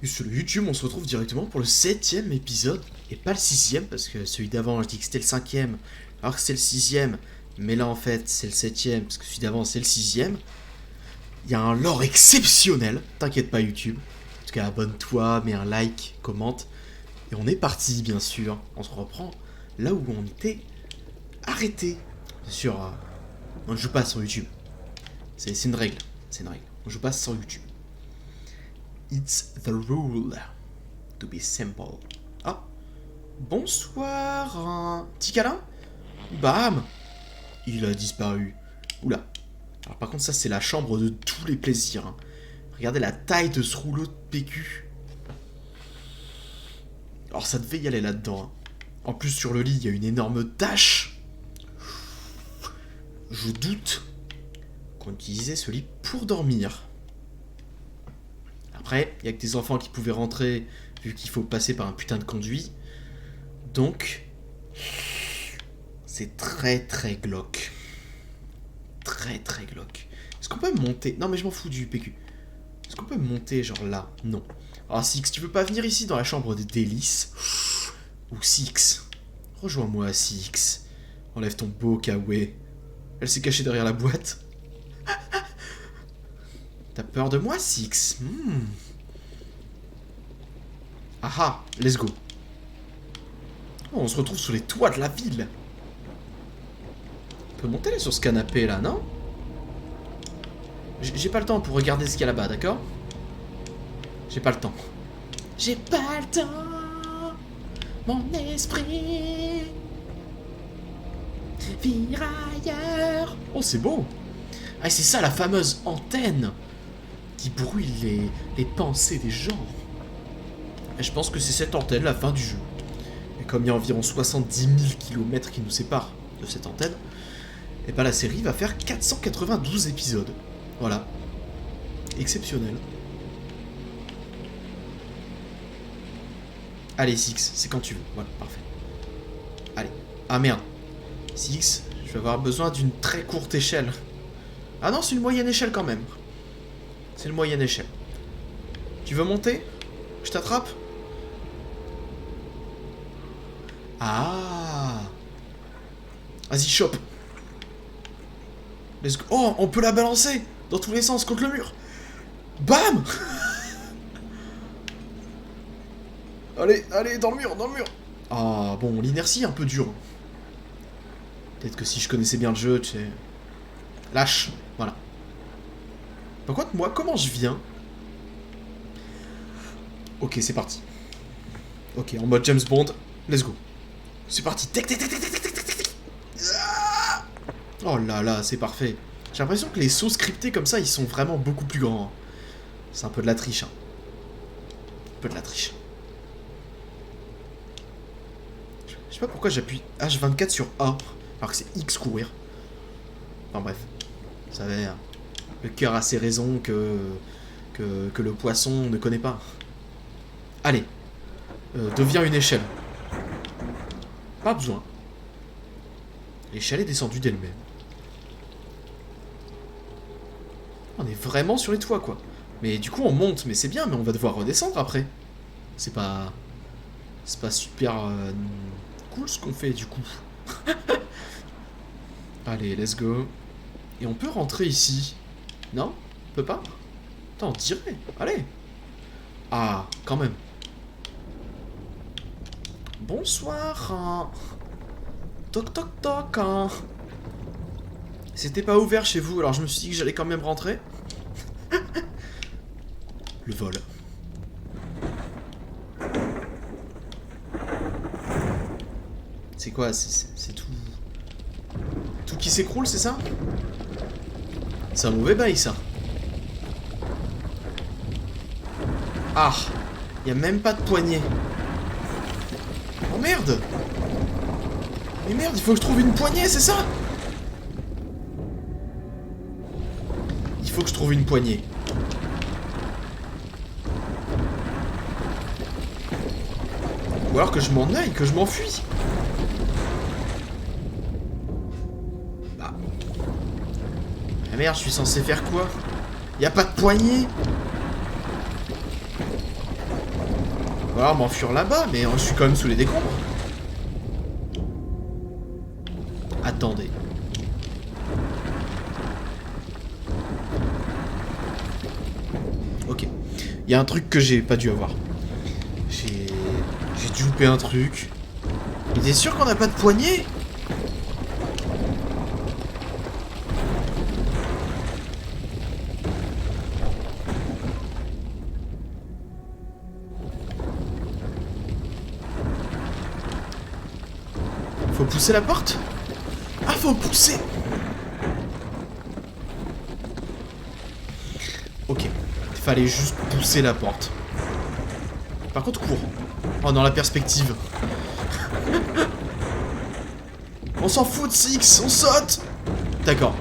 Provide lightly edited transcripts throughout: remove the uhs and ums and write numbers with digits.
Et sur le YouTube, on se retrouve directement pour le 7ème épisode, et pas le 6ème, parce que celui d'avant, je dis que c'était le 5ème, alors que c'est le 6ème, mais là en fait, c'est le 7ème, parce que celui d'avant, c'est le 6ème. Il y a un lore exceptionnel, t'inquiète pas YouTube. En tout cas, abonne-toi, mets un like, commente. Et on est parti, bien sûr. On se reprend là où on était arrêté. Bien sûr, on ne joue pas sur YouTube. C'est une règle. C'est une règle. On joue pas sur YouTube. It's the rule. To be simple. Ah, bonsoir. Un petit câlin. Bam. Il a disparu. Oula. Alors par contre, ça c'est la chambre de tous les plaisirs. Hein. Regardez la taille de ce rouleau de PQ. Alors ça devait y aller là-dedans. Hein. En plus sur le lit, il y a une énorme tache. Je doute qu'on utilisait ce lit pour dormir. Après, il n'y a que des enfants qui pouvaient rentrer, vu qu'il faut passer par un putain de conduit. Donc, c'est très très glauque. Très très glauque. Est-ce qu'on peut monter? Non mais je m'en fous du PQ. Est-ce qu'on peut monter genre là? Non. Alors Six, tu veux pas venir ici dans la chambre des délices? Ou Six, rejoins-moi Six. Enlève ton beau kawaii. Elle s'est cachée derrière la boîte. T'as peur de moi, Six? Ah, let's go. Oh, on se retrouve sur les toits de la ville. On peut monter là sur ce canapé là, non? J'ai pas le temps pour regarder ce qu'il y a là-bas, d'accord? J'ai pas le temps. J'ai pas le temps. Mon esprit vire ailleurs. Oh, c'est beau. Ah, c'est ça la fameuse antenne qui brouille les pensées des gens. Et je pense que c'est cette antenne la fin du jeu. Et comme il y a environ 70 000 km qui nous séparent de cette antenne, et ben la série va faire 492 épisodes. Voilà. Exceptionnel. Allez Six, c'est quand tu veux. Voilà, parfait. Allez. Ah merde. Six, je vais avoir besoin d'une très courte échelle. Ah non, c'est une moyenne échelle quand même. C'est une moyenne échelle. Tu veux monter? Je t'attrape? Ah. Vas-y, chope. Let's go. Oh, on peut la balancer dans tous les sens contre le mur. Bam. Allez, dans le mur, dans le mur. Ah, bon, l'inertie est un peu dure. Peut-être que si je connaissais bien le jeu, tu sais... Lâche, voilà. Par contre, moi, comment je viens? Ok, c'est parti. Ok, en mode James Bond, let's go. C'est parti. Tac, tac, tac, tac, tac, tac, tac, tac. Ah. Oh là là, c'est parfait. J'ai l'impression que les sauts scriptés comme ça, ils sont vraiment beaucoup plus grands. Hein. C'est un peu de la triche. Hein. Un peu de la triche. Je sais pas pourquoi j'appuie H24 sur A, alors que c'est X courir. Enfin bref. Vous savez, hein. Le cœur a ses raisons que le poisson ne connaît pas. Allez. Deviens une échelle. Pas besoin. L'échelle est descendue d'elle-même. On est vraiment sur les toits, quoi. Mais du coup, on monte, mais c'est bien, mais on va devoir redescendre après. C'est pas super cool ce qu'on fait, du coup. Allez, let's go. Et on peut rentrer ici. Non? On peut pas? Attends, on dirait. Allez. Ah, quand même. Bonsoir. Hein. Toc toc toc. Hein. C'était pas ouvert chez vous, alors je me suis dit que j'allais quand même rentrer. Le vol. C'est quoi? C'est tout... Tout qui s'écroule, c'est ça? C'est un mauvais bail, ça. Ah, y a même pas de poignée. Oh merde! Mais merde, il faut que je trouve une poignée, c'est ça? Il faut que je trouve une poignée. Ou alors que je m'en aille, que je m'enfuis. Bah. Ah merde, je suis censé faire quoi? Y a pas de poignée? On va m'enfuir là-bas, mais je suis quand même sous les décombres. Attendez. Ok. Il y a un truc que j'ai pas dû avoir. J'ai dû louper un truc. Mais t'es sûr qu'on n'a pas de poignée? Faut pousser la porte? Ah, faut pousser! Ok. Il fallait juste pousser la porte. Par contre, cours. Oh, dans la perspective. On s'en fout de Six, on saute! D'accord.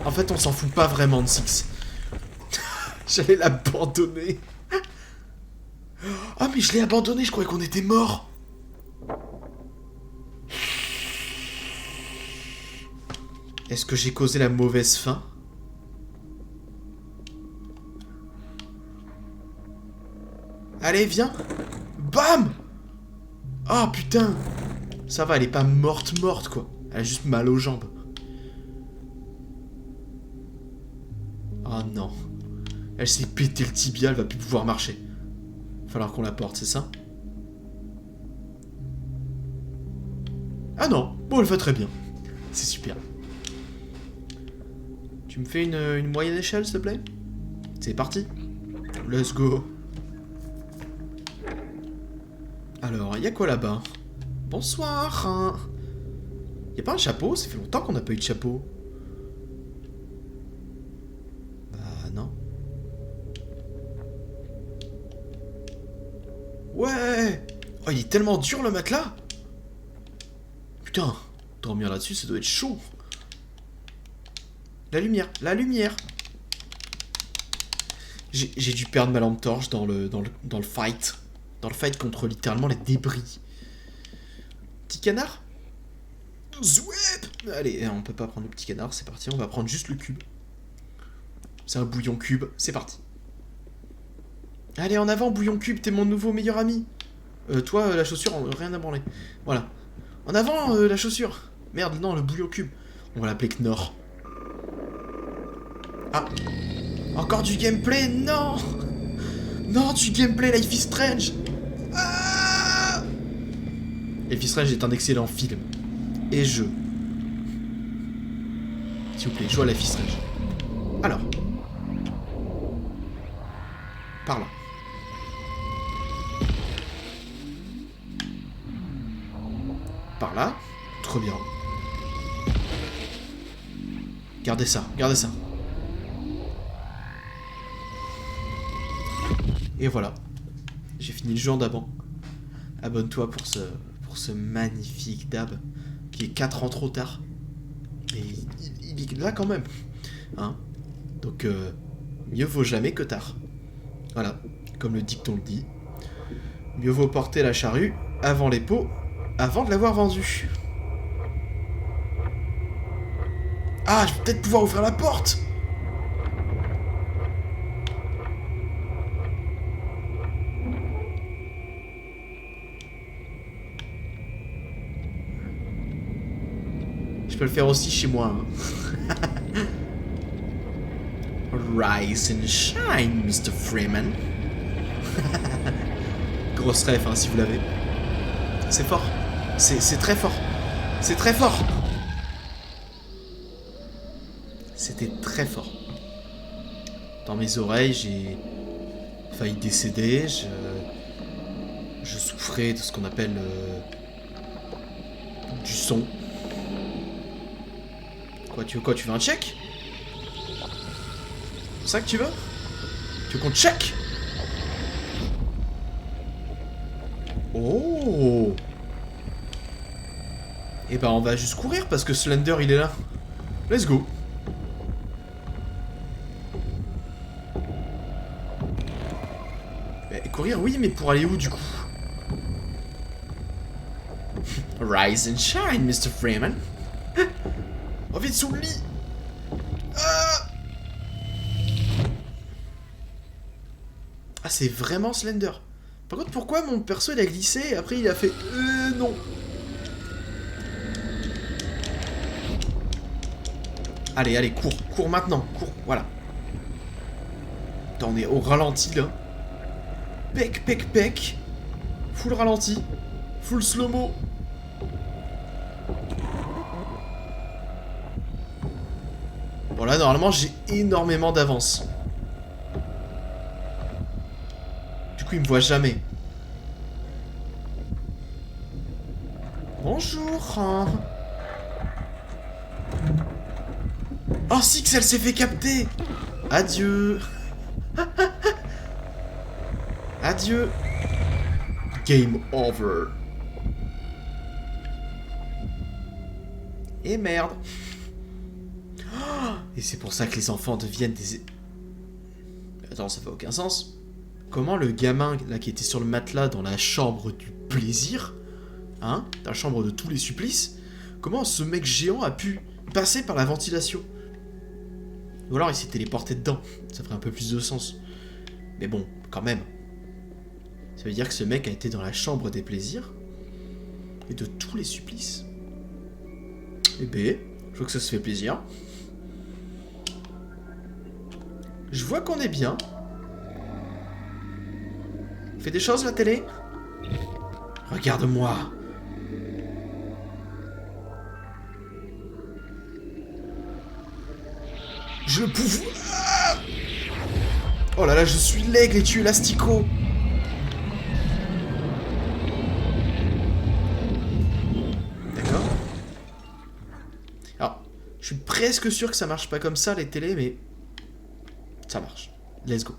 En fait, on s'en fout pas vraiment de Six. J'allais l'abandonner. Ah, mais je l'ai abandonné, je croyais qu'on était mort. Est-ce que j'ai causé la mauvaise fin? Allez, viens. Bam! Ah, putain. Ça va, elle est pas morte, quoi. Elle a juste mal aux jambes. Oh non. Elle s'est pété le tibia, elle va plus pouvoir marcher. Va falloir qu'on la porte, c'est ça? Ah non, bon, elle va très bien. C'est super. Tu me fais une moyenne échelle, s'il te plaît? C'est parti. Let's go. Alors, il y a quoi là-bas? Bonsoir. Y a pas un chapeau? Ça fait longtemps qu'on n'a pas eu de chapeau. Bah non. Ouais. Oh, il est tellement dur le matelas. Putain, dormir là-dessus, ça doit être chaud. La lumière, la lumière. J'ai dû perdre ma lampe torche dans le fight. Dans le fight contre littéralement les débris. Petit canard? Zwep! Allez, on peut pas prendre le petit canard, c'est parti, on va prendre juste le cube. C'est un bouillon cube, c'est parti. Allez, en avant, bouillon cube, t'es mon nouveau meilleur ami. Toi, la chaussure, rien à branler. Voilà. En avant, la chaussure. Merde, non, le bouillon cube. On va l'appeler Knorr. Ah. Encore du gameplay, non! Non, du gameplay Life is Strange! Ah! Life is Strange est un excellent film. Et jeu. S'il vous plaît, joue à Life is Strange. Alors. Par là. Par là. Trop bien. Gardez ça, gardez ça. Et voilà. J'ai fini le jeu en dabant. Abonne-toi pour ce magnifique dab qui est 4 ans trop tard. Mais il est là quand même. Hein? Donc, mieux vaut jamais que tard. Voilà. Comme le dicton le dit. Mieux vaut porter la charrue avant les pots, avant de l'avoir vendue. Ah, je vais peut-être pouvoir ouvrir la porte! Je peux le faire aussi chez moi. Hein. Rise and shine, Mr. Freeman. Grosse ref, hein, si vous l'avez. C'est fort. C'est très fort. C'est très fort. C'était très fort. Dans mes oreilles, j'ai failli décéder. Je souffrais de ce qu'on appelle du son. Quoi, tu veux quoi? Tu veux un check? C'est ça que tu veux? Tu veux qu'on check? Oh! Et ben on va juste courir parce que Slender il est là. Let's go. Courir, oui, mais pour aller où du coup? Rise and shine, Mr. Freeman. Oh, vite sous le lit. Ah, c'est vraiment Slender. Par contre, pourquoi mon perso il a glissé et après il a fait non. Allez, allez, cours, cours maintenant, cours, voilà. Attends, on est au ralenti là. Pec, pec, pec. Full ralenti. Full slow-mo. Bon là, normalement, j'ai énormément d'avance. Du coup, il me voit jamais. Bonjour. Oh, Six, elle s'est fait capter. Adieu. Adieu. Game over. Et merde. Et c'est pour ça que les enfants deviennent des... Attends, ça fait aucun sens. Comment le gamin là qui était sur le matelas dans la chambre du plaisir, hein, dans la chambre de tous les supplices, comment ce mec géant a pu passer par la ventilation? Ou alors il s'est téléporté dedans, ça ferait un peu plus de sens. Mais bon, quand même. Ça veut dire que ce mec a été dans la chambre des plaisirs et de tous les supplices. Eh ben, je vois que ça se fait plaisir. Je vois qu'on est bien. Fait des choses la télé? Regarde-moi. Je pouvoir. Oh là là, je suis l'aigle et tu es l'asticot. D'accord. Alors, je suis presque sûr que ça marche pas comme ça les télés, mais ça marche. Let's go.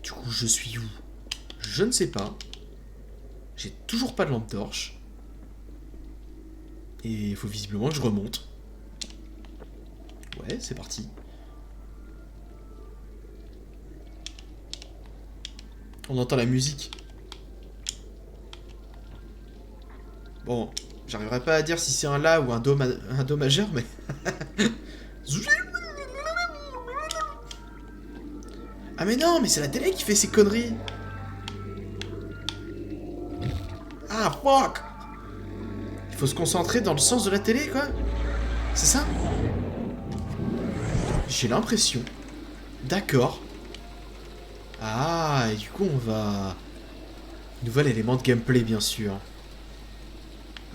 Du coup, je suis où? Je ne sais pas. J'ai toujours pas de lampe torche. Et il faut visiblement que je remonte. Ouais, c'est parti. On entend la musique. Bon, j'arriverai pas à dire si c'est un La ou un Do majeur, mais... Ah mais non, mais c'est la télé qui fait ces conneries. Ah, fuck. Il faut se concentrer dans le sens de la télé, quoi. C'est ça? J'ai l'impression. D'accord. Ah, et du coup, on va... Nouvel élément de gameplay, bien sûr.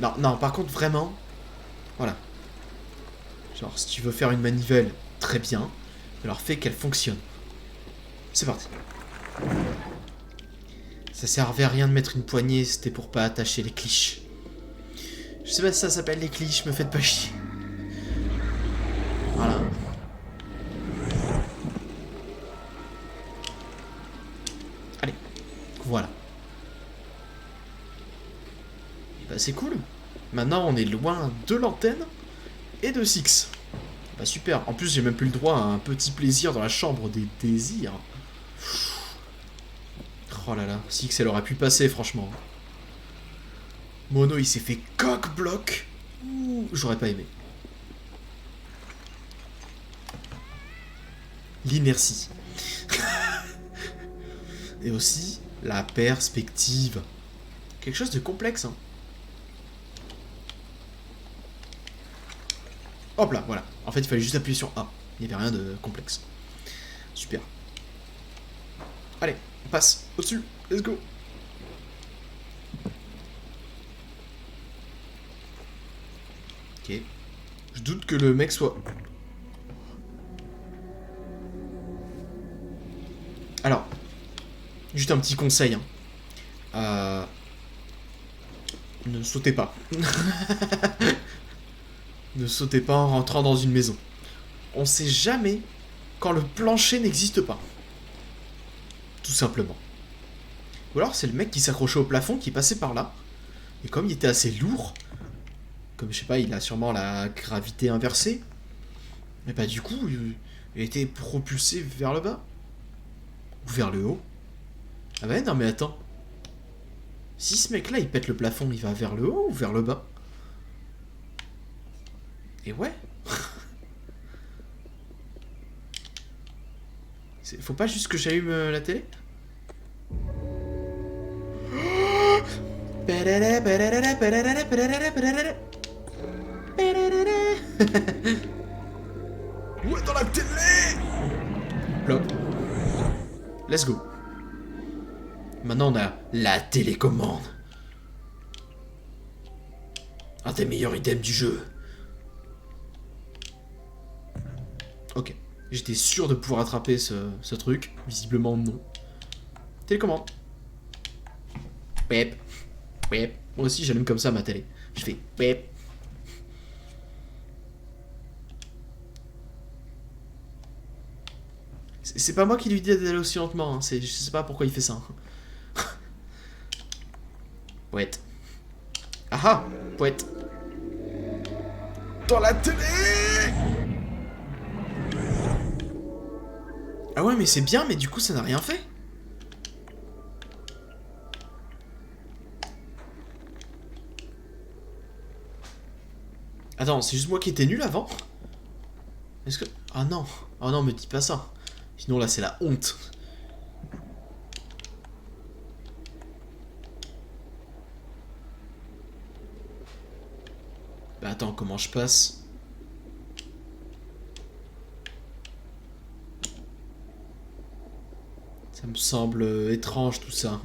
Non, non, par contre, vraiment... Voilà. Genre, si tu veux faire une manivelle, très bien. Alors, fais qu'elle fonctionne. C'est parti. Ça servait à rien de mettre une poignée, c'était pour pas attacher les cliches. Je sais pas si ça s'appelle les cliches, me faites pas chier. Voilà. Allez, voilà. Bah c'est cool. Maintenant on est loin de l'antenne et de Six. Bah super. En plus j'ai même plus le droit à un petit plaisir dans la chambre des désirs. Oh là là, Six elle aurait pu passer franchement. Mono il s'est fait coq-bloc. J'aurais pas aimé. L'inertie. Et aussi la perspective. Quelque chose de complexe, hein. Hop là, voilà. En fait, il fallait juste appuyer sur A. Il n'y avait rien de complexe. Super. Allez, on passe au-dessus. Let's go. Ok. Je doute que le mec soit... Alors, juste un petit conseil, hein. Ne sautez pas. Ne sautez pas en rentrant dans une maison. On sait jamais quand le plancher n'existe pas. Tout simplement. Ou alors c'est le mec qui s'accrochait au plafond qui passait par là. Et comme il était assez lourd, comme je sais pas, il a sûrement la gravité inversée. Et bah du coup, il était propulsé vers le bas. Ou vers le haut. Ah bah non mais attends. Si ce mec là il pète le plafond, il va vers le haut ou vers le bas? Et ouais. Faut pas juste que j'allume la télé? Ouais, dans la télé. Plop. Let's go. Maintenant, on a la télécommande. Un des meilleurs items du jeu. Ok. J'étais sûr de pouvoir attraper ce truc. Visiblement, non. Télécommande. Pep. Pep. Moi aussi, j'allume comme ça ma télé. Je fais pep. C'est pas moi qui lui dis d'aller aussi lentement. Hein. Je sais pas pourquoi il fait ça. Poète. Ah ah. Poète. Dans la télé. Ah ouais, mais c'est bien, mais du coup, ça n'a rien fait. Attends, c'est juste moi qui étais nul avant? Est-ce que... Ah non. Ah non, me dis pas ça. Sinon, là, c'est la honte. Bah attends, comment je passe? Ça me semble étrange tout ça.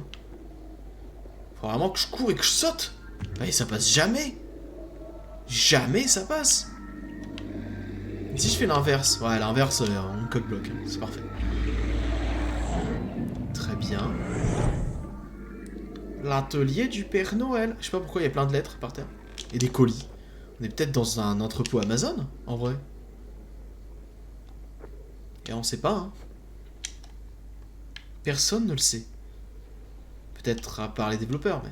Faut vraiment que je cours et que je saute. Et ça passe jamais. Jamais ça passe. Et si je fais l'inverse? Ouais, l'inverse, on code bloc. Hein. C'est parfait. Très bien. L'atelier du Père Noël. Je sais pas pourquoi il y a plein de lettres par terre. Et des colis. On est peut-être dans un entrepôt Amazon, en vrai. Et on sait pas, hein. Personne ne le sait. Peut-être à part les développeurs, mais...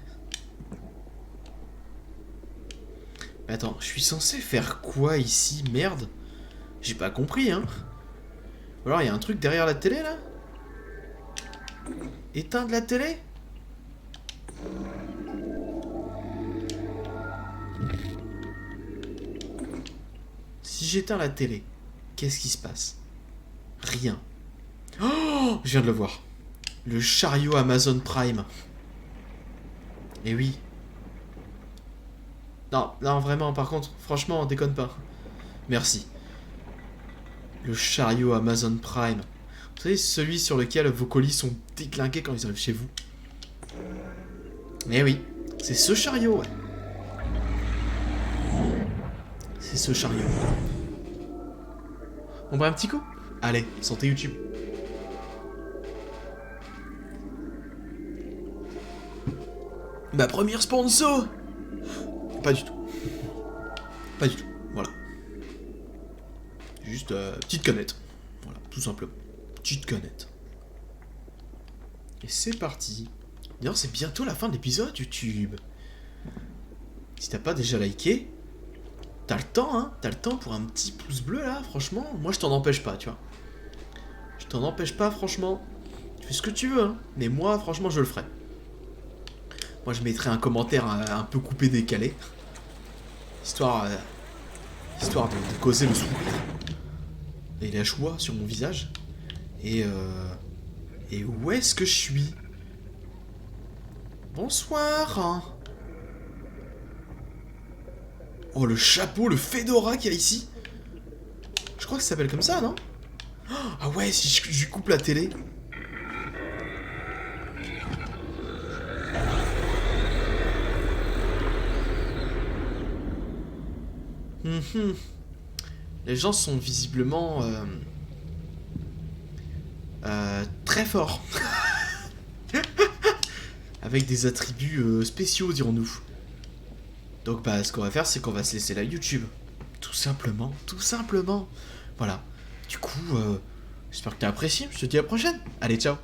Mais attends, je suis censé faire quoi ici? Merde. J'ai pas compris, hein. Ou alors il y a un truc derrière la télé, là? Éteindre la télé? Si j'éteins la télé, qu'est-ce qui se passe? Rien. Oh, je viens de le voir. Le chariot Amazon Prime. Eh oui. Non, non, vraiment, par contre, franchement, déconne pas. Merci. Le chariot Amazon Prime. Vous savez, celui sur lequel vos colis sont déclinqués quand ils arrivent chez vous. Eh oui, c'est ce chariot, ouais. C'est ce chariot. On boit un petit coup? Allez, santé YouTube. Ma première sponsor. Pas du tout. Pas du tout, voilà. Juste petite canette. Voilà, tout simplement. Petite canette. Et c'est parti. D'ailleurs, c'est bientôt la fin de l'épisode YouTube. Si t'as pas déjà liké, t'as le temps, hein. T'as le temps pour un petit pouce bleu, là, franchement. Moi, je t'en empêche pas, tu vois. Je t'en empêche pas, franchement. Tu fais ce que tu veux, hein. Mais moi, franchement, je le ferai. Moi, je mettrai un commentaire un peu coupé, décalé. Histoire de causer le sourire. Et la joie sur mon visage. Et où est-ce que je suis? Bonsoir. Hein. Oh, le chapeau, le fedora qu'il y a ici. Je crois que ça s'appelle comme ça, non? Ah ouais, si je lui coupe la télé. Les gens sont visiblement très forts. Avec des attributs spéciaux, dirons-nous. Donc bah ce qu'on va faire, c'est qu'on va se laisser là YouTube. Tout simplement, tout simplement. Voilà. Du coup, j'espère que t'as apprécié. Je te dis à la prochaine. Allez, ciao.